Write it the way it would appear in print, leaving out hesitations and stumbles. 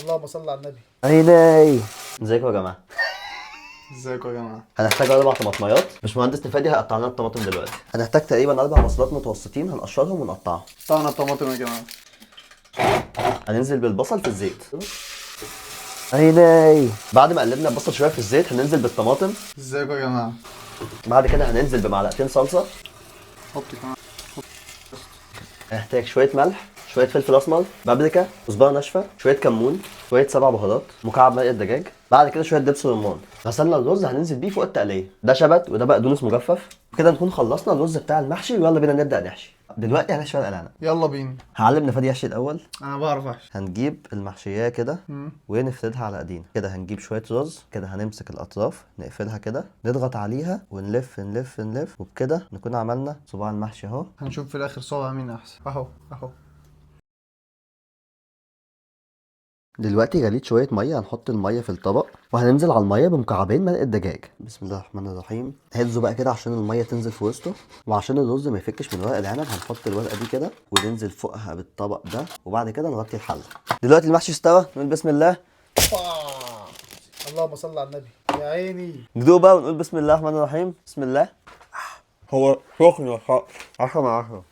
اللهم صل على النبي. عيني. ازيكم يا جماعه؟ ازيكم يا جماعه؟ هنحتاج 4 طماطميات. باشمهندس نفادي هيقطع لنا الطماطم دلوقتي. هنحتاج تقريبا 4 بصلات متوسطين، هنقشرهم ونقطعهم. قطعنا الطماطم يا جماعه. هننزل بالبصل في الزيت. عيني. بعد ما قلبنا البصل شويه في الزيت هننزل بالطماطم. ازيكم يا جماعه؟ بعد كده هننزل بمعلقتين صلصه. حط كمان. هنحتاج شويه ملح، شويه فلفل اسمر، بابريكا، كزبره ناشفه، شويه كمون، شويه 7 بهارات، مكعب مرقه دجاج. بعد كده شويه دبس رمان. غسلنا الرز هننزل بيه فوق التقليه. ده شبت وده بقدونس مجفف. كده نكون خلصنا الرز بتاع المحشي ويلا بينا نبدا نحشي. دلوقتي هنحشي ورق العنب. يلا بينا. هعلم نفادي يحشي الاول. انا بعرف احشي. هنجيب المحشية كده ونفردها على ايدينا كده. هنجيب شوية رز كده، هنمسك الأطراف نقفلها كده، نضغط عليها ونلف نلف نلف، وبكده نكون عملنا صباع المحشي اهو. هنشوف في الاخر صوابع مين احسن. اهو اهو. دلوقتي غليت شوية مية، هنحط المية في الطبق وهننزل على المية بمكعبين مرقة دجاج. بسم الله الرحمن الرحيم. هزه بقى كده عشان المية تنزل في وسطه، وعشان الرز ما يفكش من ورق العنب هنحط الورقة دي كده وننزل فوقها بالطبق ده، وبعد كده نغطي الحلة. دلوقتي المحشي استوى، نقول بسم الله. اللهم صل على النبي. يا عيني. ندوق بقى ونقول بسم الله الرحمن الرحيم. بسم الله. هو سخن 10 من 10.